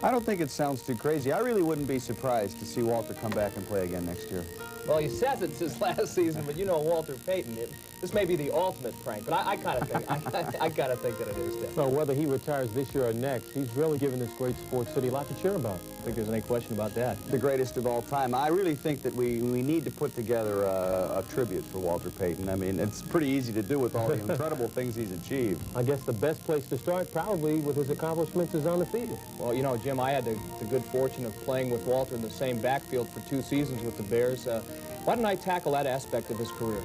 I don't think it sounds too crazy. I really wouldn't be surprised to see Walter come back and play again next year. Well, he says it's his last season, but you know Walter Payton, this may be the ultimate prank, but I kind of think, I kind of think that it is, Tim. Well, whether he retires this year or next, he's really given this great sports city a lot to cheer about. I think there's any question about that. The greatest of all time. I really think that we need to put together a tribute for Walter Payton. I mean, it's pretty easy to do with all the incredible things he's achieved. I guess the best place to start, probably, with his accomplishments is on the field. Well, you know, Jim, I had the good fortune of playing with Walter in the same backfield for 2 seasons with the Bears. Why don't I tackle that aspect of his career?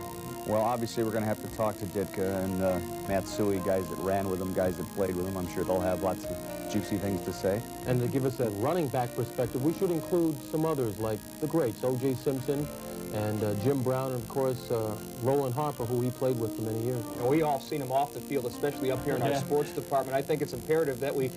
Well, obviously, we're going to have to talk to Ditka and Matsui, guys that ran with him, guys that played with him. I'm sure they'll have lots of juicy things to say. And to give us a running back perspective, we should include some others like the greats, O.J. Simpson and Jim Brown, and of course, Roland Harper, who he played with for many years. And we all seen him off the field, especially up here in our sports department. I think it's imperative that we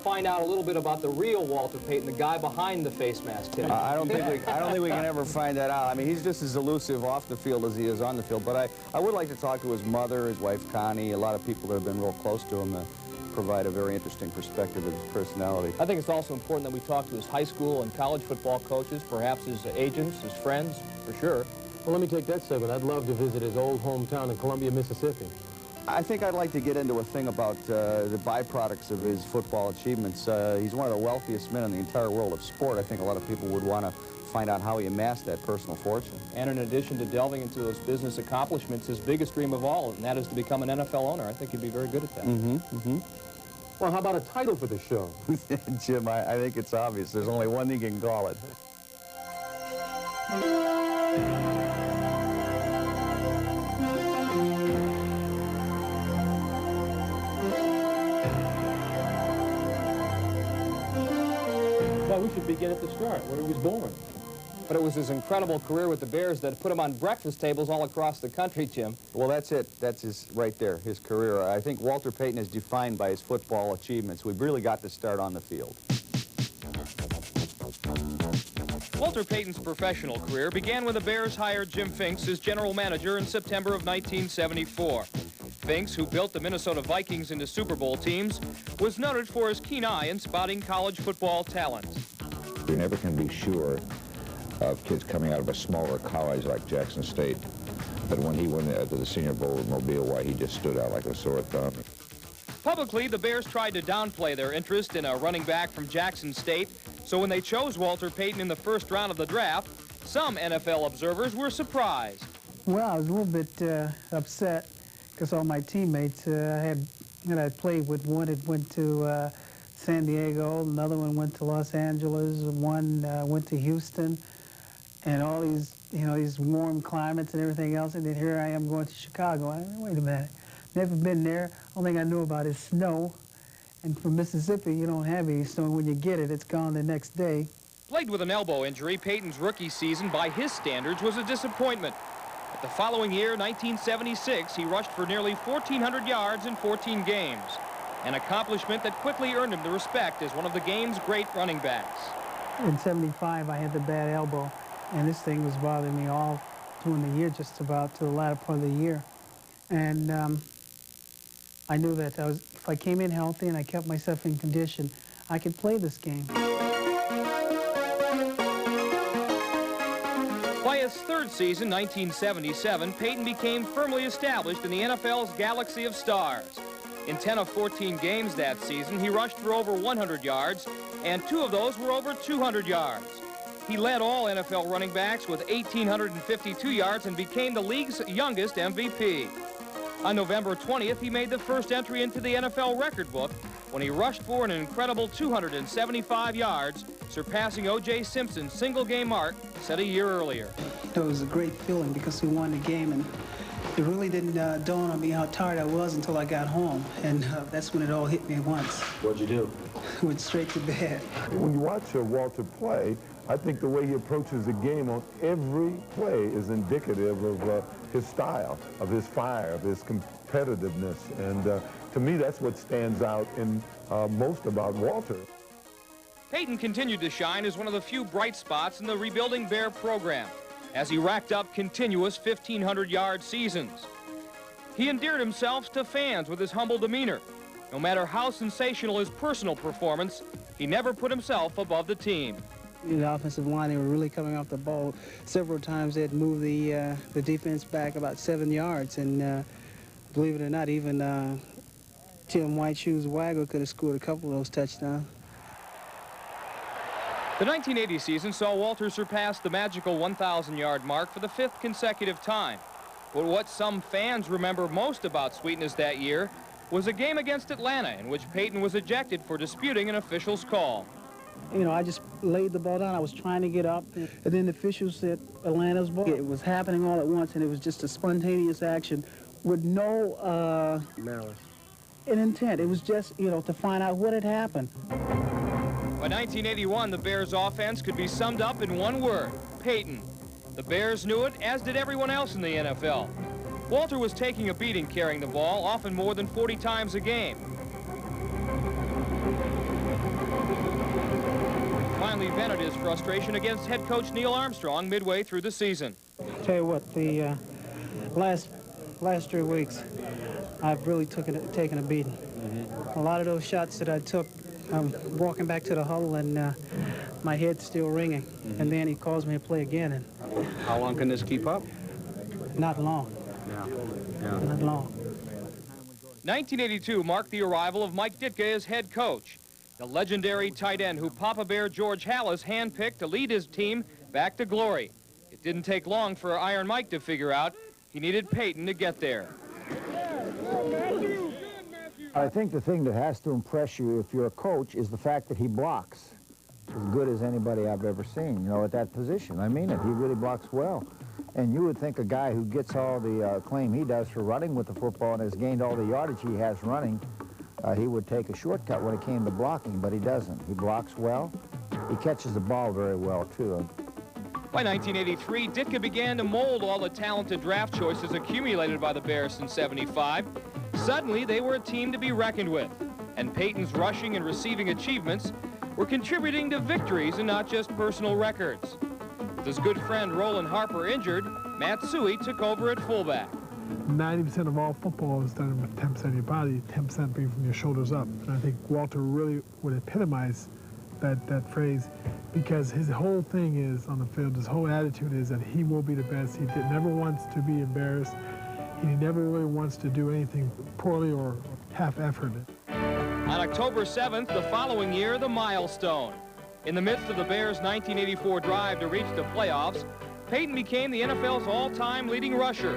find out a little bit about the real Walter Payton, the guy behind the face mask, Tim. I don't think we can ever find that out. I mean, he's just as elusive off the field as he is on the field. But I would like to talk to his mother, his wife Connie, a lot of people that have been real close to him to provide a very interesting perspective of his personality. I think it's also important that we talk to his high school and college football coaches, perhaps his agents, his friends, for sure. Well, let me take that segment. I'd love to visit his old hometown in Columbia, Mississippi. I think I'd like to get into a thing about the byproducts of his football achievements. He's one of the wealthiest men in the entire world of sport. I think a lot of people would want to find out how he amassed that personal fortune. And in addition to delving into those business accomplishments, his biggest dream of all, and that is to become an NFL owner. I think he'd be very good at that. Well, how about a title for the show? Jim, I think it's obvious. There's only one thing you can call it. Well, we should begin at the start, where he was born. But it was his incredible career with the Bears that put him on breakfast tables all across the country, Jim. Well, that's it. That's his, right there, his career. I think Walter Payton is defined by his football achievements. We've really got to start on the field. Walter Payton's professional career began when the Bears hired Jim Finks as general manager in September of 1974. Finks, who built the Minnesota Vikings into Super Bowl teams, was noted for his keen eye in spotting college football talent. You never can be sure of kids coming out of a smaller college like Jackson State, but when he went to the Senior Bowl with Mobile, why, he just stood out like a sore thumb. Publicly, the Bears tried to downplay their interest in a running back from Jackson State, so when they chose Walter Payton in the first round of the draft, some NFL observers were surprised. Well, I was a little bit upset because all my teammates that I played with, one had went to San Diego, another one went to Los Angeles, one went to Houston, and all these, you know, these warm climates and everything else, and then here I am going to Chicago. Wait a minute, never been there. Only thing I know about is snow, and from Mississippi, you don't have any snow. When you get it, it's gone the next day. Plagued with an elbow injury, Payton's rookie season, by his standards, was a disappointment. But the following year, 1976, he rushed for nearly 1,400 yards in 14 games, an accomplishment that quickly earned him the respect as one of the game's great running backs. In '75, I had the bad elbow, and this thing was bothering me all during the year, just about to the latter part of the year. And I knew that if I came in healthy and I kept myself in condition, I could play this game. By his third season, 1977, Payton became firmly established in the NFL's galaxy of stars. In 10 of 14 games that season, he rushed for over 100 yards, and 2 of those were over 200 yards. He led all NFL running backs with 1,852 yards and became the league's youngest MVP. On November 20th, he made the first entry into the NFL record book when he rushed for an incredible 275 yards, surpassing O.J. Simpson's single-game mark set a year earlier. It was a great feeling because we won the game, and it really didn't dawn on me how tired I was until I got home, and that's when it all hit me at once. What'd you do? Went straight to bed. When you watch Walter play, I think the way he approaches the game on every play is indicative of his style, of his fire, of his competitiveness. And to me, that's what stands out in most about Walter. Payton continued to shine as one of the few bright spots in the rebuilding Bear program as he racked up continuous 1,500-yard seasons. He endeared himself to fans with his humble demeanor. No matter how sensational his personal performance, he never put himself above the team. The offensive line, they were really coming off the ball. Several times they'd move the defense back about 7 yards, and believe it or not, even Tim White Shoes Wagler could have scored a couple of those touchdowns. The 1980 season saw Walter surpass the magical 1,000-yard mark for the 5th consecutive time. But what some fans remember most about Sweetness that year was a game against Atlanta in which Payton was ejected for disputing an official's call. You know, I just laid the ball down. I was trying to get up, and then the official said Atlanta's ball. It was happening all at once, and it was just a spontaneous action with no Malice. an intent. It was just, you know, to find out what had happened. By 1981, the Bears' offense could be summed up in one word: Payton. The Bears knew it, as did everyone else in the NFL. Walter was taking a beating carrying the ball, often more than 40 times a game. Finally vented his frustration against head coach Neil Armstrong midway through the season. Tell you what, the last 3 weeks, I've really taken a beating. A lot of those shots that I took, I'm walking back to the huddle, and my head's still ringing. And then he calls me to play again, and How long can this keep up? not long. Yeah. Not long. 1982 marked the arrival of Mike Ditka as head coach, the legendary tight end who Papa Bear George Halas handpicked to lead his team back to glory. It didn't take long for Iron Mike to figure out he needed Payton to get there. I think the thing that has to impress you if you're a coach is the fact that he blocks as good as anybody I've ever seen, you know, at that position. I mean it. He really blocks well. And you would think a guy who gets all the acclaim he does for running with the football and has gained all the yardage he has running, he would take a shortcut when it came to blocking, but he doesn't. He blocks well. He catches the ball very well, too. By 1983, Ditka began to mold all the talented draft choices accumulated by the Bears since '75. Suddenly, they were a team to be reckoned with, and Payton's rushing and receiving achievements were contributing to victories and not just personal records. With his good friend Roland Harper injured, Matt Suey took over at fullback. 90% of all football is done with 10% of your body, 10% being from your shoulders up. And I think Walter really would epitomize that phrase, because his whole thing is on the field, his whole attitude is that he will be the best. He never wants to be embarrassed. He never really wants to do anything poorly or half-efforted. On October 7th, the following year, the milestone. In the midst of the Bears' 1984 drive to reach the playoffs, Payton became the NFL's all-time leading rusher,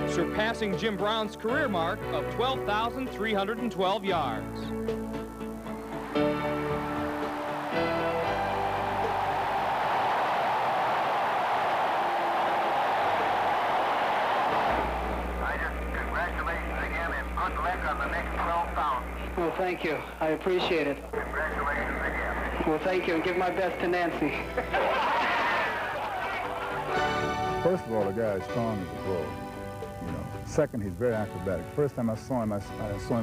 surpassing Jim Brown's career mark of 12,312 yards. Congratulations again, and good luck on the next 12,000. Well, thank you. I appreciate it. Congratulations again. Well, thank you, and give my best to Nancy. First of all, the guy is strong as a bull. You know. Second, he's very acrobatic. First time I saw him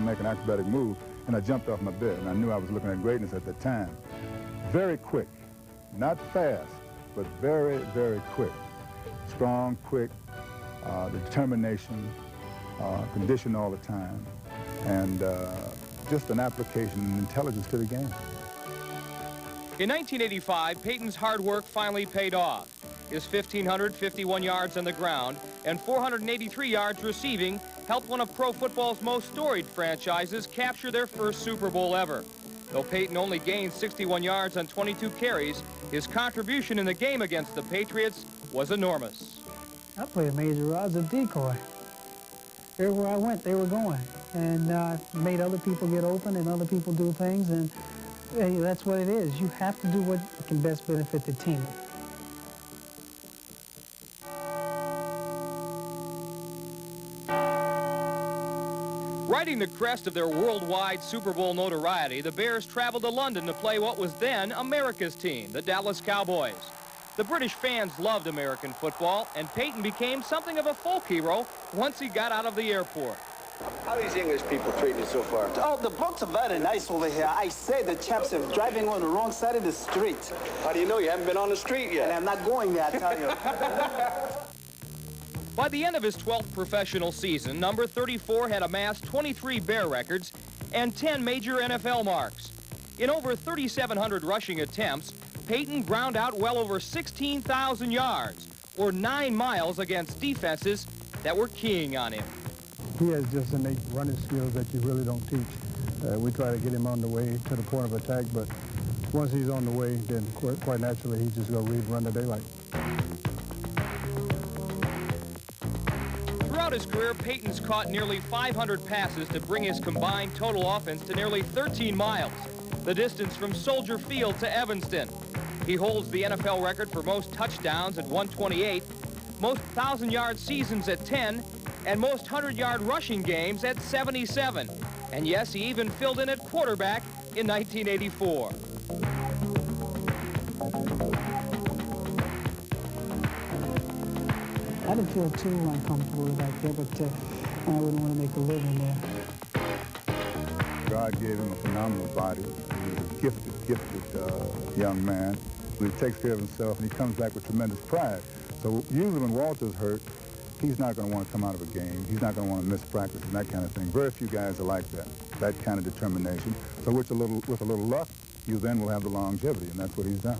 make an acrobatic move, and I jumped off my bed, and I knew I was looking at greatness at the time. Very quick, not fast, but very, very quick. Strong, quick, the determination, condition all the time, and just an application and intelligence to the game. In 1985, Payton's hard work finally paid off. His 1,551 yards on the ground and 483 yards receiving helped one of pro football's most storied franchises capture their first Super Bowl ever. Though Payton only gained 61 yards on 22 carries, his contribution in the game against the Patriots was enormous. I played a major role. I was a decoy. Everywhere I went, they were going. And made other people get open and other people do things, and hey, that's what it is. You have to do what can best benefit the team. Riding the crest of their worldwide Super Bowl notoriety, the Bears traveled to London to play what was then America's team, the Dallas Cowboys. The British fans loved American football, and Payton became something of a folk hero once he got out of the airport. How are these English people treating you so far? Oh, the blokes are very nice over here. I say the chaps are driving on the wrong side of the street. How do you know? You haven't been on the street yet. And I'm not going there, I tell you. By the end of his 12th professional season, number 34 had amassed 23 Bear records and 10 major NFL marks. In over 3,700 rushing attempts, Payton ground out well over 16,000 yards, or 9 miles against defenses that were keying on him. He has just innate running skills that you really don't teach. We try to get him on the way to the point of attack, but once he's on the way, then quite naturally, he's just going to run the daylight. Throughout his career, Payton's caught nearly 500 passes to bring his combined total offense to nearly 13 miles, the distance from Soldier Field to Evanston. He holds the NFL record for most touchdowns at 128, most 1,000-yard seasons at 10, and most 100-yard rushing games at 77. And yes, he even filled in at quarterback in 1984. I didn't feel too uncomfortable back there, but I wouldn't want to make a living there. God gave him a phenomenal body. He was a gifted young man. He takes care of himself, and he comes back with tremendous pride. So usually when Walter's hurt, he's not going to want to come out of a game. He's not going to want to miss practice and that kind of thing. Very few guys are like that kind of determination. So with a little luck, you then will have the longevity, and that's what he's done.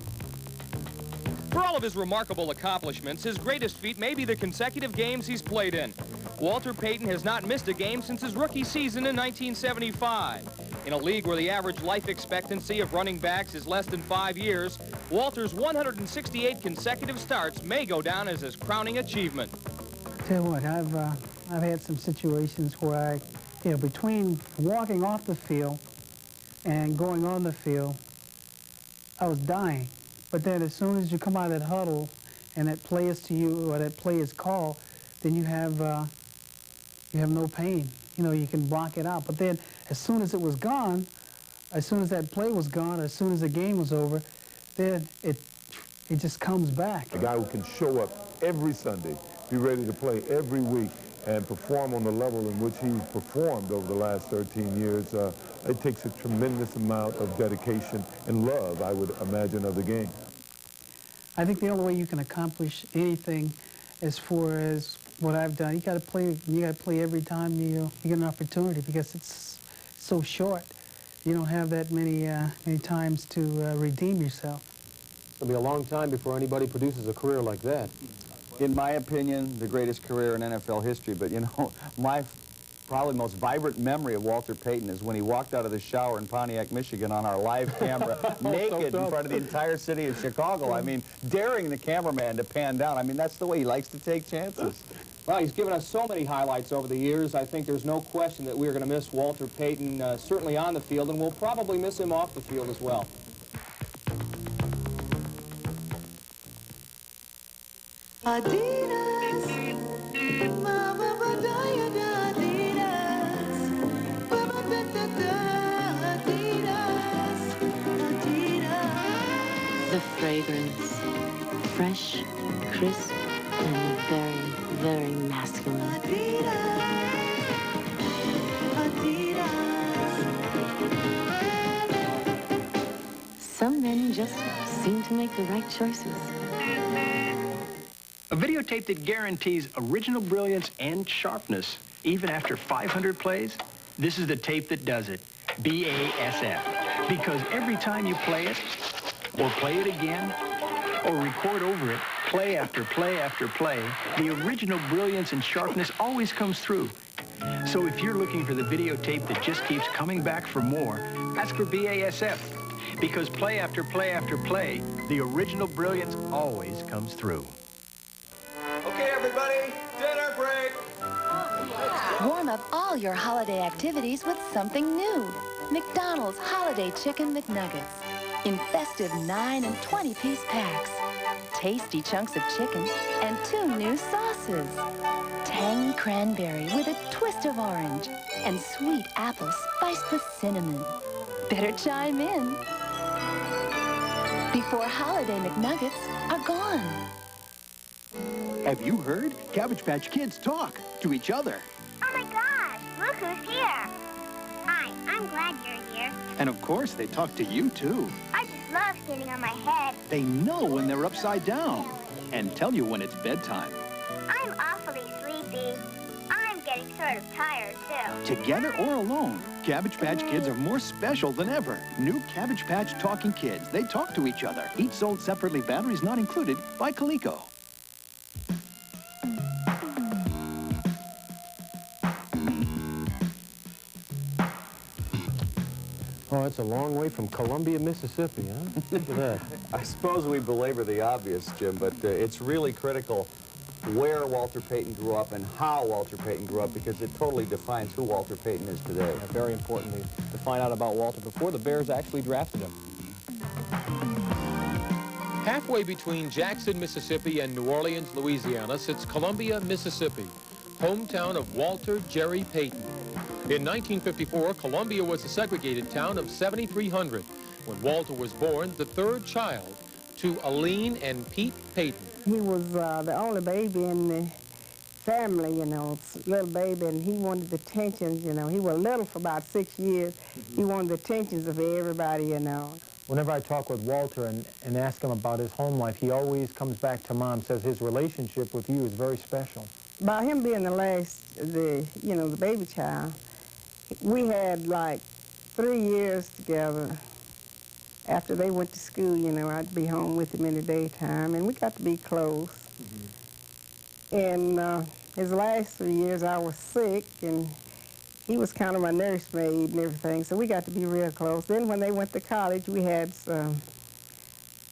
For all of his remarkable accomplishments, his greatest feat may be the consecutive games he's played in. Walter Payton has not missed a game since his rookie season in 1975. In a league where the average life expectancy of running backs is less than 5 years, Walter's 168 consecutive starts may go down as his crowning achievement. Tell you what, I've had some situations where between walking off the field and going on the field, I was dying. But then as soon as you come out of that huddle and that play is to you, or that play is called, then you have no pain. You can block it out. But then as soon as it was gone, as soon as that play was gone, as soon as the game was over, then it just comes back. A guy who can show up every Sunday, be ready to play every week, and perform on the level in which he's performed over the last 13 years, it takes a tremendous amount of dedication and love, I would imagine, of the game. I think the only way you can accomplish anything as far as what I've done, you got to play every time you get an opportunity, because it's so short. You don't have that many times to redeem yourself. It'll be a long time before anybody produces a career like that. In my opinion, the greatest career in NFL history, but my probably most vibrant memory of Walter Payton is when he walked out of the shower in Pontiac, Michigan on our live camera, naked in front of the entire city of Chicago. I mean, daring the cameraman to pan down. I mean, that's the way he likes to take chances. Well, he's given us so many highlights over the years. I think there's no question that we're going to miss Walter Payton, certainly on the field, and we'll probably miss him off the field as well. Adidas, Mama Badaya Adidas, Mama Adidas, Adidas. The fragrance, fresh, crisp, and very, very masculine. Adidas, Adidas. Some men just seem to make the right choices. A videotape that guarantees original brilliance and sharpness, even after 500 plays. This is the tape that does it, BASF. Because every time you play it, or play it again, or record over it, play after play after play, the original brilliance and sharpness always comes through. So if you're looking for the videotape that just keeps coming back for more, ask for BASF. Because play after play after play, the original brilliance always comes through. Okay, everybody, dinner break. Warm up all your holiday activities with something new. McDonald's Holiday Chicken McNuggets. In festive 9 and 20-piece packs. Tasty chunks of chicken and 2 new sauces. Tangy cranberry with a twist of orange. And sweet apple spiced with cinnamon. Better chime in before holiday McNuggets are gone. Have you heard? Cabbage Patch Kids talk to each other. Oh my gosh, look who's here. Hi, I'm glad you're here. And of course, they talk to you too. I just love sitting on my head. They know when they're upside down and tell you when it's bedtime. I'm awfully sleepy. I'm getting so sort of tired, too. Together or alone, Cabbage Patch Kids are more special than ever. New Cabbage Patch Talking Kids. They talk to each other. Each sold separately, batteries not included, by Coleco. Oh, it's a long way from Columbia, Mississippi, huh? Look at that. I suppose we belabor the obvious, Jim, but it's really critical where Walter Payton grew up and how Walter Payton grew up, because it totally defines who Walter Payton is today. Yeah, very importantly, to find out about Walter before the Bears actually drafted him. Halfway between Jackson, Mississippi and New Orleans, Louisiana, sits Columbia, Mississippi, hometown of Walter Jerry Payton. In 1954, Columbia was a segregated town of 7,300 when Walter was born, the third child to Aline and Pete Payton. He was the only baby in the family, you know, little baby, and he wanted the attentions, you know. He was little for about 6 years. He wanted the attentions of everybody, you know. Whenever I talk with Walter and ask him about his home life, he always comes back to Mom, says his relationship with you is very special. By him being the last, the baby child, we had like 3 years together. After they went to school, you know, I'd be home with him in the daytime, and we got to be close. And his last 3 years, I was sick, and he was kind of my nursemaid and everything, so we got to be real close. Then when they went to college, we had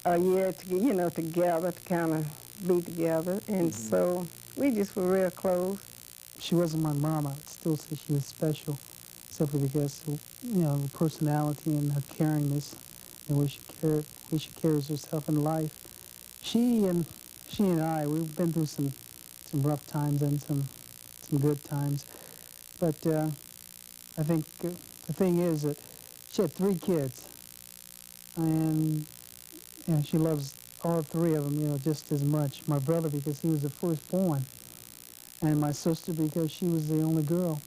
a year to, you know, together to kind of be together, and so we just were real close. She wasn't my mom. I would still say she was special, simply because of, you know, the personality and her caringness, and the way she carries herself in life. She and I, we've been through some rough times and some good times. But I think the thing is that she had 3 kids, and you know, she loves all 3 of them, you know, just as much. My brother because he was the firstborn, and my sister because she was the only girl,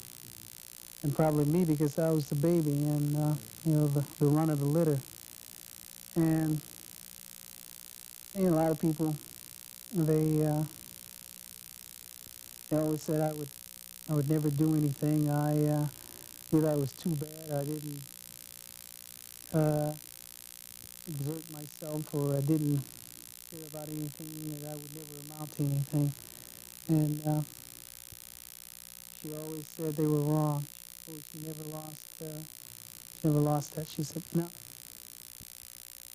and probably me because I was the baby and you know, the run of the litter. And you know, a lot of people, they always said I would never do anything. Either I was too bad, I didn't exert myself, or I didn't care about anything, that I would never amount to anything. And she always said they were wrong. She never lost that. She said, no,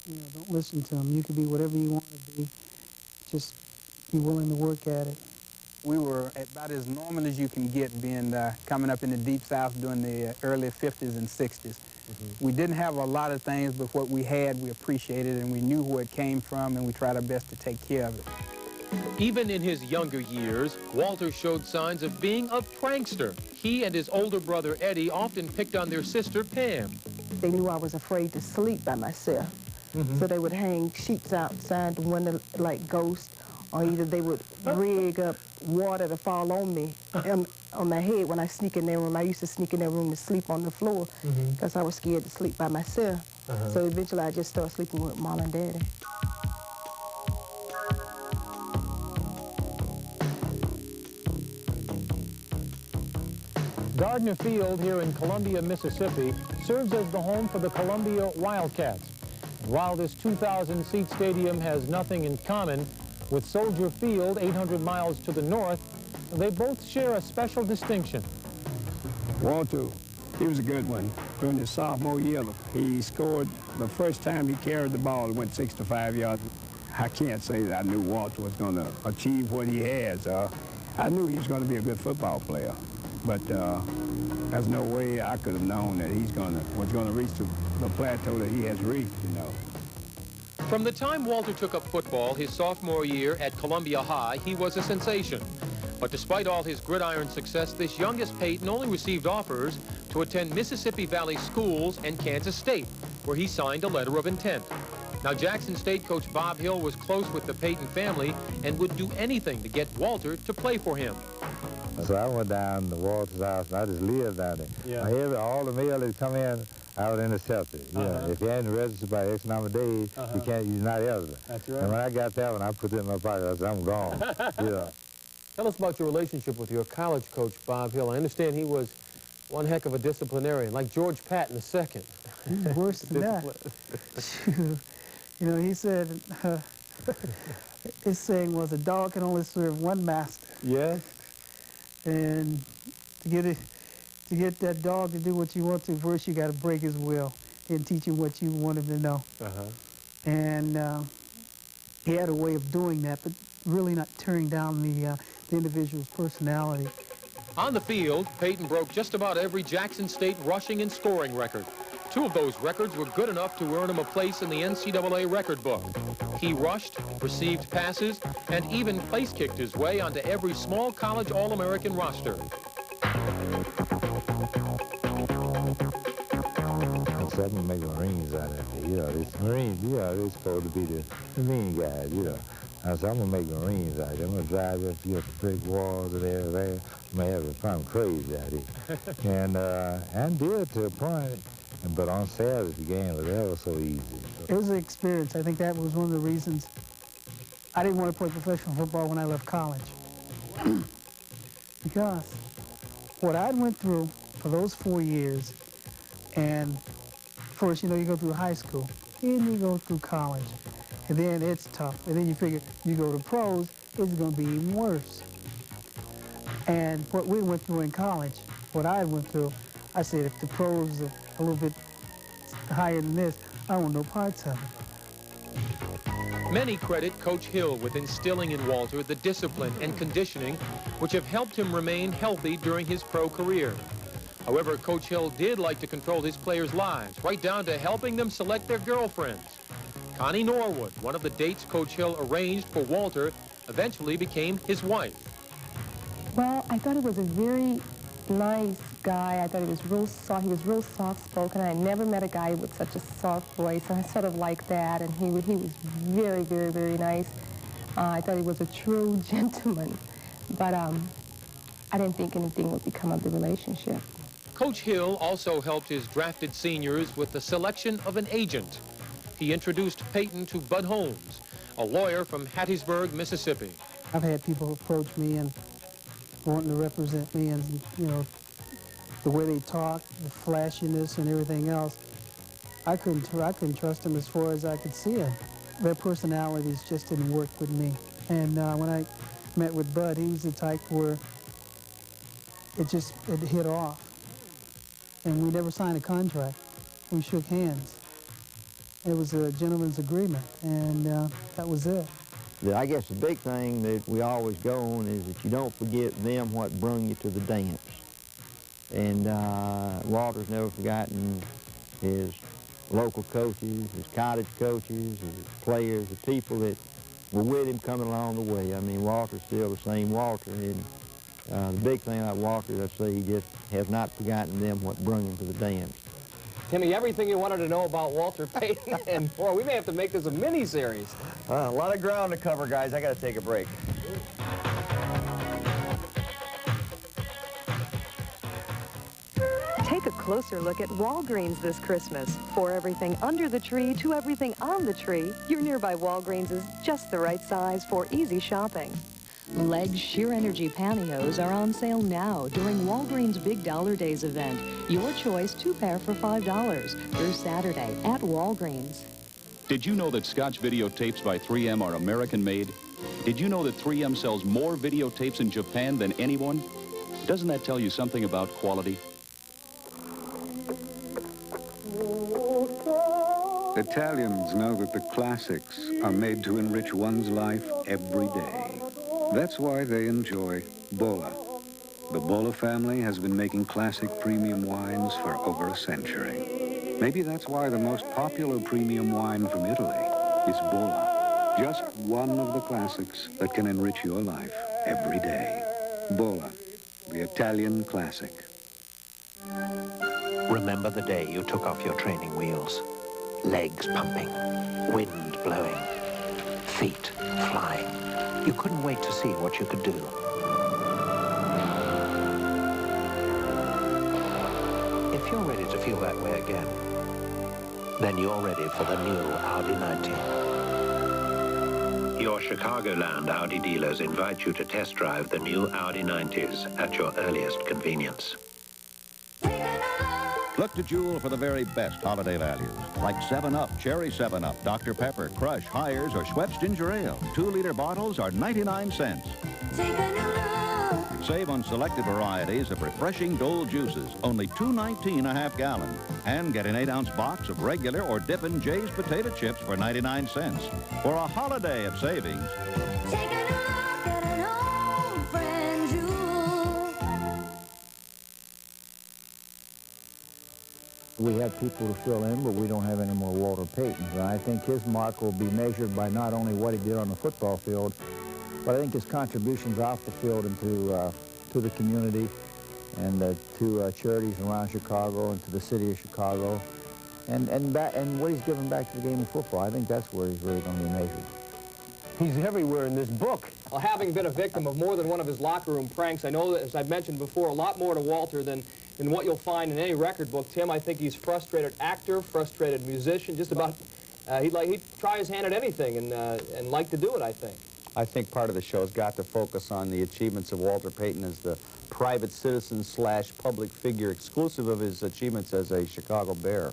you know, don't listen to them. You can be whatever you want to be. Just be willing to work at it. We were about as normal as you can get, being coming up in the Deep South during the early 50s and 60s. We didn't have a lot of things, but what we had, we appreciated, and we knew where it came from, and we tried our best to take care of it. Even in his younger years, Walter showed signs of being a prankster. He and his older brother Eddie often picked on their sister Pam. They knew I was afraid to sleep by myself. So they would hang sheets outside the window like ghosts, or either they would rig up water to fall on me, on my head when I sneak in their room. I used to sneak in their room to sleep on the floor because I was scared to sleep by myself. So eventually I just started sleeping with Mom and Daddy. Gardner Field here in Columbia, Mississippi, serves as the home for the Columbia Wildcats. And while this 2,000-seat stadium has nothing in common with Soldier Field 800 miles to the north, they both share a special distinction. Walter, he was a good one. During his sophomore year, he scored the first time he carried the ball. It went 65 yards. I can't say that I knew Walter was going to achieve what he has. I knew he was going to be a good football player, but there's no way I could have known that was going to reach the plateau that he has reached, you know. From the time Walter took up football his sophomore year at Columbia High, he was a sensation. But despite all his gridiron success, this youngest Payton only received offers to attend Mississippi Valley Schools and Kansas State, where he signed a letter of intent. Now, Jackson State coach Bob Hill was close with the Payton family and would do anything to get Walter to play for him. So I went down to Walter's house, and I just lived down there. Yeah. All the mail that come in, I would intercept it. You know, if you hadn't registered by X number of days, you're not eligible. That's right. And when I got that one, I put it in my pocket. I said, I'm gone. Yeah. Tell us about your relationship with your college coach, Bob Hill. I understand he was one heck of a disciplinarian, like George Patton II. Worse than that. You know, he said, his saying was, a dog can only serve one master. Yes. And to get that dog to do what you want to, first you got to break his will and teach him what you want him to know. And he had a way of doing that, but really not tearing down the individual's personality. On the field, Payton broke just about every Jackson State rushing and scoring record. 2 of those records were good enough to earn him a place in the NCAA record book. He rushed, received passes, and even place-kicked his way onto every small college All-American roster. So I'm gonna make Marines out of it. You know, this Marines, you know, they're supposed to be the mean guys, you know. I said, I'm gonna make Marines out of it. I'm gonna drive up here brick walls and everything. I'm gonna have it fun crazy out here. And did to a point. But on Saturday, the game was ever so easy. It was an experience. I think that was one of the reasons I didn't want to play professional football when I left college. Because what I went through for those 4 years, and first, you know, you go through high school, then you go through college, and then it's tough. And then you figure you go to pros, it's going to be even worse. And what we went through in college, what I went through, I said, if the pros are a little bit higher than this, I want no parts of it. Many credit Coach Hill with instilling in Walter the discipline and conditioning which have helped him remain healthy during his pro career. However, Coach Hill did like to control his players' lives, right down to helping them select their girlfriends. Connie Norwood, one of the dates Coach Hill arranged for Walter, eventually became his wife. Well, I thought he was a very nice guy. I thought he was real soft. He was real soft-spoken. I never met a guy with such a soft voice, and I sort of liked that. And he was very, very, very nice. I thought he was a true gentleman, but I didn't think anything would become of the relationship. Coach Hill also helped his drafted seniors with the selection of an agent. He introduced Payton to Bud Holmes, a lawyer from Hattiesburg, Mississippi. I've had people approach me and wanting to represent me, and you know, the way they talk, the flashiness and everything else, I couldn't trust them as far as I could see them. Their personalities just didn't work with me. And when I met with Bud, he was the type where it hit off. And we never signed a contract. We shook hands. It was a gentleman's agreement, and that was it. I guess the big thing that we always go on is that you don't forget them what brung you to the dance. And Walter's never forgotten his local coaches, his cottage coaches, his players, the people that were with him coming along the way. I mean, Walter's still the same Walter. And the big thing about Walter is, I say, he just has not forgotten them what brung him to the dance. Timmy, everything you wanted to know about Walter Payton, and boy, we may have to make this a mini-series. A lot of ground to cover, guys. I got to take a break. Take a closer look at Walgreens this Christmas. For everything under the tree to everything on the tree, your nearby Walgreens is just the right size for easy shopping. Legs Sheer Energy pantyhose are on sale now during Walgreens Big Dollar Days event. Your choice, 2 pair for $5 through Saturday at Walgreens. Did you know that Scotch videotapes by 3M are American-made? Did you know that 3M sells more videotapes in Japan than anyone? Doesn't that tell you something about quality? Italians know that the classics are made to enrich one's life every day. That's why they enjoy Bolla. The Bolla family has been making classic premium wines for over a century. Maybe that's why the most popular premium wine from Italy is Bolla. Just one of the classics that can enrich your life every day. Bolla, the Italian classic. Remember the day you took off your training wheels. Legs pumping, wind blowing, feet flying. You couldn't wait to see what you could do. If you're ready to feel that way again, then you're ready for the new Audi 90. Your Chicagoland Audi dealers invite you to test drive the new Audi 90s at your earliest convenience. Look to Jewel for the very best holiday values, like 7-Up, Cherry 7-Up, Dr. Pepper, Crush, Hires, or Schweppes Ginger Ale. 2-liter bottles are 99 cents. Take a new look. Save on selected varieties of refreshing Dole juices, only $2.19 a half gallon. And get an 8-ounce box of regular or Dippin' Jay's potato chips for 99 cents. For a holiday of savings. Take a look at an old friend, Jewel. We have people to fill in, but we don't have any more Walter Paytons. And I think his mark will be measured by not only what he did on the football field, but I think his contributions off the field and to the community and to charities around Chicago and to the city of Chicago, and what he's given back to the game of football. I think that's where he's really going to be measured. He's everywhere in this book. Well, having been a victim of more than one of his locker room pranks, I know that, as I've mentioned before, a lot more to Walter than what you'll find in any record book. Tim, I think he's frustrated actor, frustrated musician, just about, he'd try his hand at anything and like to do it, I think. I think part of the show has got to focus on the achievements of Walter Payton as the private citizen / public figure, exclusive of his achievements as a Chicago Bear.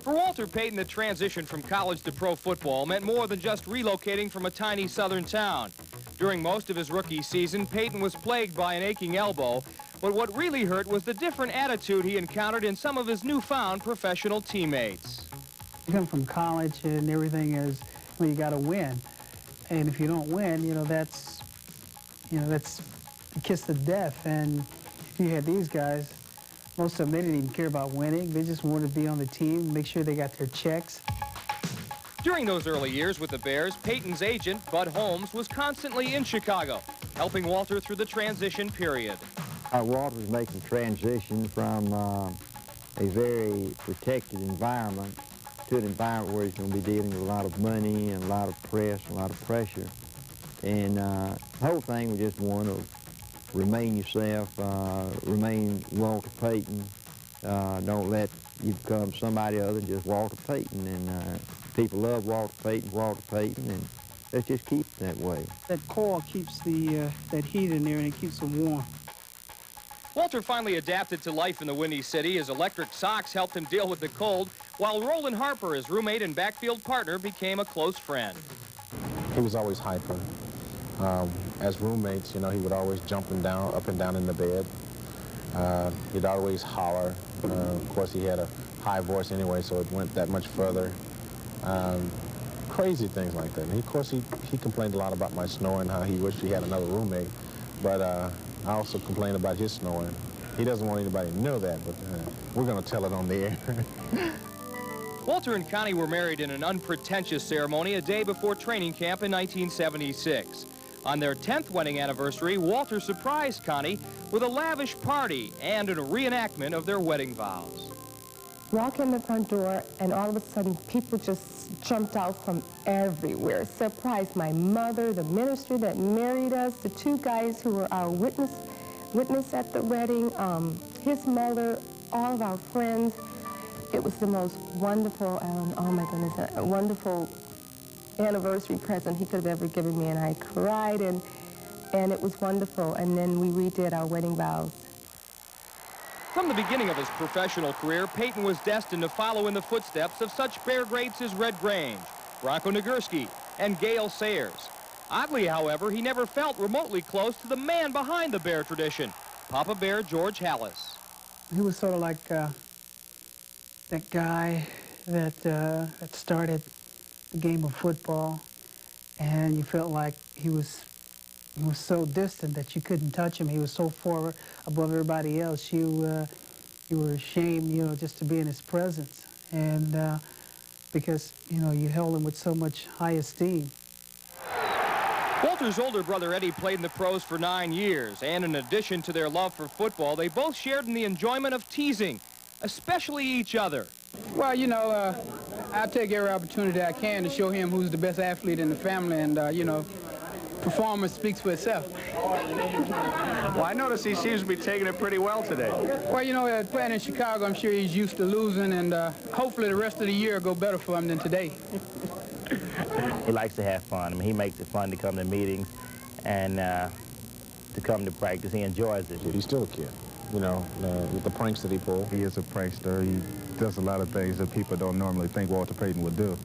For Walter Payton, the transition from college to pro football meant more than just relocating from a tiny southern town. During most of his rookie season, Payton was plagued by an aching elbow, but what really hurt was the different attitude he encountered in some of his newfound professional teammates. You come from college and everything is, well, you got to win. And if you don't win, that's the kiss of death. And you had these guys, most of them, they didn't even care about winning. They just wanted to be on the team, make sure they got their checks. During those early years with the Bears, Payton's agent, Bud Holmes, was constantly in Chicago, helping Walter through the transition period. Walter was making the transition from a very protected environment to an environment where he's going to be dealing with a lot of money and a lot of press, and a lot of pressure. And the whole thing was just one of remain yourself, remain Walter Payton. Don't let you become somebody other than just Walter Payton. And people love Walter Payton, and let's just keep it that way. That coil keeps that heat in there, and it keeps them warm. Walter finally adapted to life in the Windy City. His electric socks helped him deal with the cold, while Roland Harper, his roommate and backfield partner, became a close friend. He was always hyper. As roommates, he would always jump up and down in the bed. He'd always holler. Of course, he had a high voice anyway, so it went that much further. Crazy things like that. And of course, he complained a lot about my snoring, how he wished he had another roommate. But I also complained about his snoring. He doesn't want anybody to know that, but we're going to tell it on the air. Walter and Connie were married in an unpretentious ceremony a day before training camp in 1976. On their 10th wedding anniversary, Walter surprised Connie with a lavish party and a reenactment of their wedding vows. Walk in the front door, and all of a sudden, people just jumped out from everywhere. Surprised my mother, the minister that married us, the two guys who were our witness at the wedding, his mother, all of our friends. It was the most wonderful, oh my goodness, a wonderful anniversary present he could have ever given me, and I cried, and it was wonderful. And then we redid our wedding vows. From the beginning of his professional career, Payton was destined to follow in the footsteps of such Bear greats as Red Grange, Bronco Nagurski, and Gale Sayers. Oddly, however, he never felt remotely close to the man behind the Bear tradition, Papa Bear George Halas. He was sort of like that guy that started the game of football, and you felt like he was so distant that you couldn't touch him. He was so far above everybody else. You were ashamed, just to be in his presence, and because you held him with so much high esteem. Walter's older brother Eddie played in the pros for 9 years, and in addition to their love for football, they both shared in the enjoyment of teasing, especially each other. Well, I'll take every opportunity I can to show him who's the best athlete in the family, and performance speaks for itself. Well, I notice he seems to be taking it pretty well today. Well, playing in Chicago, I'm sure he's used to losing, and hopefully the rest of the year will go better for him than today. He likes to have fun. I mean, he makes it fun to come to meetings and to come to practice. He enjoys it. He's still a kid, you know, with the pranks that he pulls. He is a prankster. He does a lot of things that people don't normally think Walter Payton would do.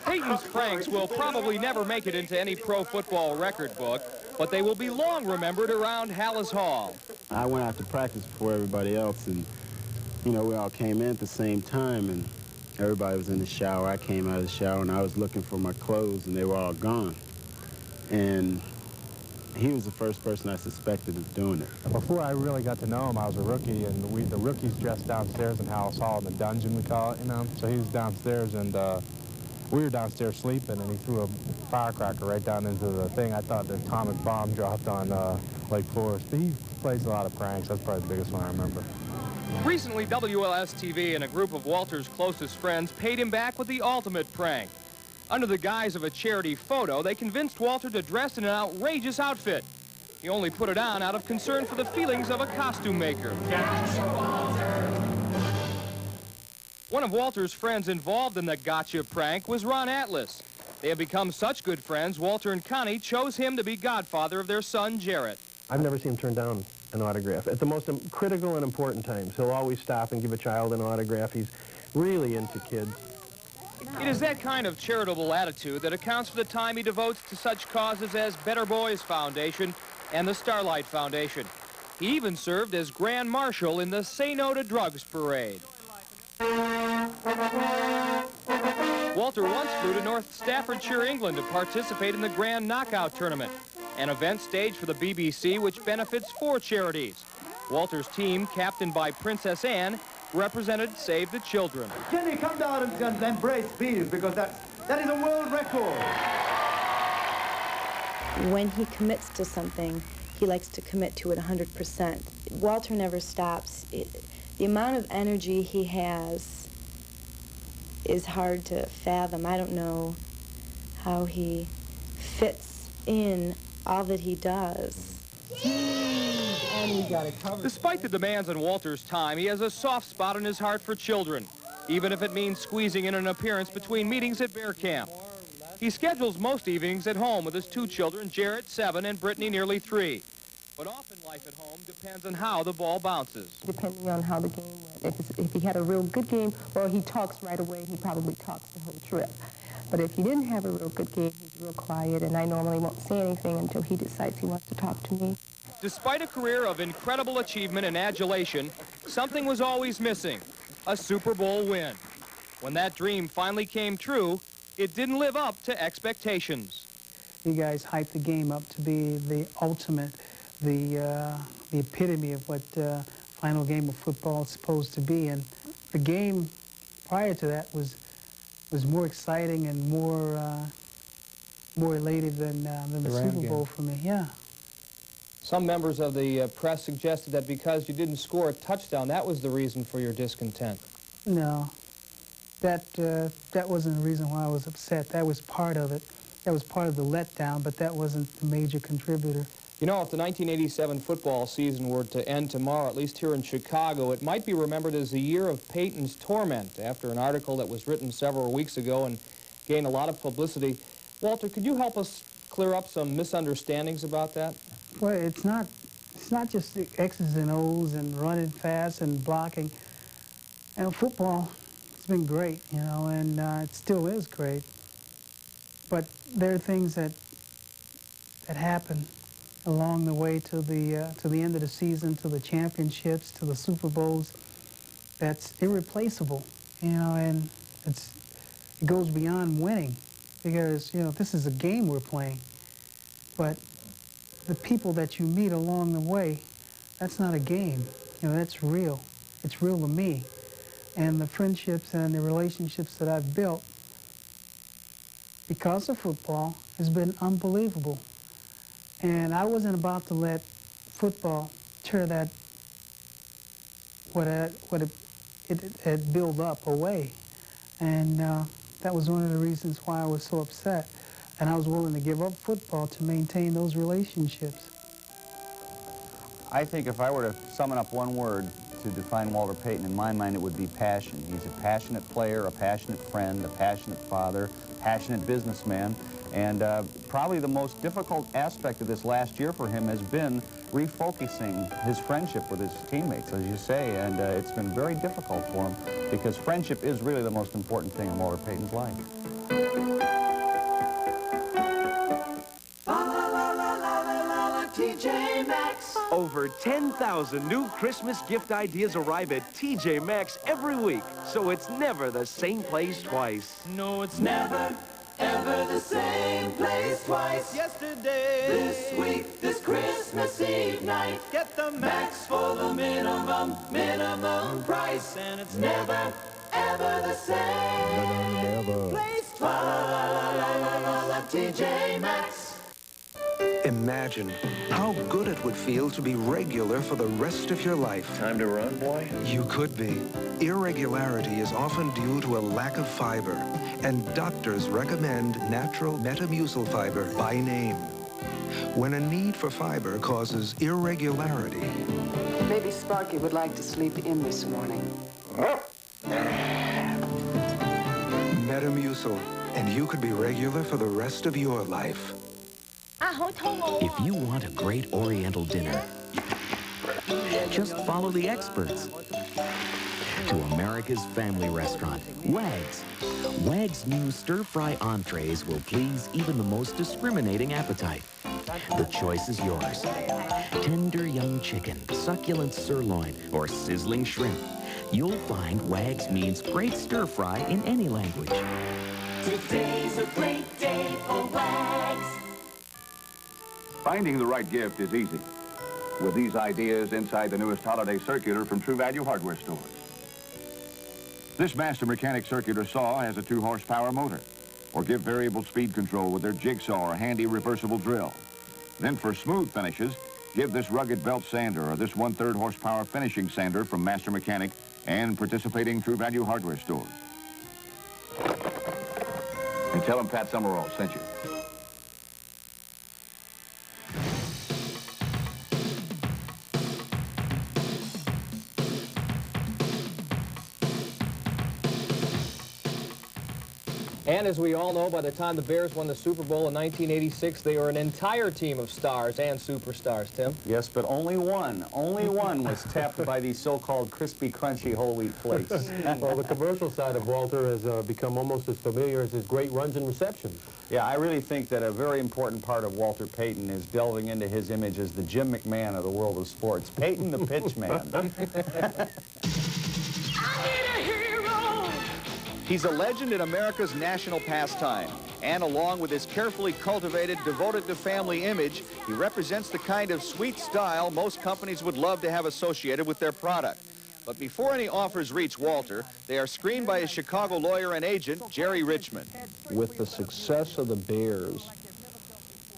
Payton's pranks will probably never make it into any pro football record book, but they will be long remembered around Hallis Hall. I went out to practice before everybody else, and, you know, we all came in at the same time, and everybody was in the shower. I came out of the shower, and I was looking for my clothes, and they were all gone. And he was the first person I suspected of doing it. Before I really got to know him, I was a rookie, and the rookies dressed downstairs in Hallis Hall in the dungeon, we call it, you know. So he was downstairs, and we were downstairs sleeping, and he threw a firecracker right down into the thing. I thought the atomic bomb dropped on Lake Forest. But he plays a lot of pranks. That's probably the biggest one I remember. Recently, WLS TV and a group of Walter's closest friends paid him back with the ultimate prank. Under the guise of a charity photo, they convinced Walter to dress in an outrageous outfit. He only put it on out of concern for the feelings of a costume maker. One of Walter's friends involved in the gotcha prank was Ron Atlas. They have become such good friends, Walter and Connie chose him to be godfather of their son, Jarrett. I've never seen him turn down an autograph. At the most critical and important times, he'll always stop and give a child an autograph. He's really into kids. It is that kind of charitable attitude that accounts for the time he devotes to such causes as Better Boys Foundation and the Starlight Foundation. He even served as Grand Marshal in the Say No to Drugs parade. Walter once flew to North Staffordshire, England to participate in the Grand Knockout Tournament, an event staged for the BBC which benefits 4 charities. Walter's team, captained by Princess Anne, represented Save the Children. Jenny, come down and embrace Beef, because that is a world record. When he commits to something, he likes to commit to it 100%. Walter never stops. The amount of energy he has is hard to fathom. I don't know how he fits in all that he does. Despite the demands on Walter's time, he has a soft spot in his heart for children, even if it means squeezing in an appearance between meetings at Bear Camp. He schedules most evenings at home with his 2 children, Jarrett, 7, and Brittany, nearly 3. But often life at home depends on how the ball bounces. Depending on how the game went. If he had a real good game, well, he talks right away. He probably talks the whole trip. But if he didn't have a real good game, he's real quiet, and I normally won't say anything until he decides he wants to talk to me. Despite a career of incredible achievement and adulation, something was always missing, a Super Bowl win. When that dream finally came true, it didn't live up to expectations. You guys hyped the game up to be the ultimate, the epitome of what final game of football is supposed to be. And the game prior to that was more exciting and more elated than the Super Bowl for me. Yeah. Some members of the press suggested that because you didn't score a touchdown, that was the reason for your discontent. No, that wasn't the reason why I was upset. That was part of it. That was part of the letdown, but that wasn't the major contributor. You know, if the 1987 football season were to end tomorrow, at least here in Chicago, it might be remembered as the year of Payton's torment after an article that was written several weeks ago and gained a lot of publicity. Walter, could you help us clear up some misunderstandings about that? Well, it's not just the X's and O's and running fast and blocking. And football, it's been great, you know, and it still is great. But there are things that happen along the way to the end of the season, to the championships, to the Super Bowls. That's irreplaceable, you know, and it goes beyond winning, because, you know, this is a game we're playing. But the people that you meet along the way, that's not a game. You know, that's real. It's real to me. And the friendships and the relationships that I've built because of football has been unbelievable. And I wasn't about to let football tear that, what it had built up away. And that was one of the reasons why I was so upset. And I was willing to give up football to maintain those relationships. I think if I were to sum it up one word, to define Walter Payton, in my mind, it would be passion. He's a passionate player, a passionate friend, a passionate father, passionate businessman. And probably the most difficult aspect of this last year for him has been refocusing his friendship with his teammates, as you say, and it's been very difficult for him because friendship is really the most important thing in Walter Payton's life. TJ Maxx. Over 10,000 new Christmas gift ideas arrive at TJ Maxx every week, so it's never the same place twice. No, it's never, ever the same place twice. Yesterday, this week, this Christmas Eve night, get the Max for the minimum price, and it's never, ever the same place twice. La TJ Maxx. Imagine how good it would feel to be regular for the rest of your life. Time to run, boy? You could be. Irregularity is often due to a lack of fiber, and doctors recommend natural Metamucil fiber by name. When a need for fiber causes irregularity, Maybe Sparky would like to sleep in this morning. Metamucil, and you could be regular for the rest of your life. If you want a great Oriental dinner, just follow the experts to America's family restaurant, Wag's. Wag's new stir-fry entrees will please even the most discriminating appetite. The choice is yours. Tender young chicken, succulent sirloin, or sizzling shrimp. You'll find Wag's means great stir-fry in any language. Today's a great day for Wags. Finding the right gift is easy with these ideas inside the newest holiday circular from True Value Hardware stores. This Master Mechanic circular saw has a 2-horsepower motor, or give variable speed control with their jigsaw or handy reversible drill. Then for smooth finishes, give this rugged belt sander or this 1/3 horsepower finishing sander from Master Mechanic and participating True Value Hardware stores. And tell them Pat Summerall sent you. And as we all know, by the time the Bears won the Super Bowl in 1986, they were an entire team of stars and superstars, Tim. Yes, but only one was tapped by these so-called crispy, crunchy whole wheat flakes. Well, the commercial side of Walter has become almost as familiar as his great runs and receptions. Yeah, I really think that a very important part of Walter Payton is delving into his image as the Jim McMahon of the world of sports. Payton the pitch man. He's a legend in America's national pastime, and along with his carefully cultivated, devoted-to-family image, he represents the kind of sweet style most companies would love to have associated with their product. But before any offers reach Walter, they are screened by his Chicago lawyer and agent, Jerry Richmond. With the success of the Bears,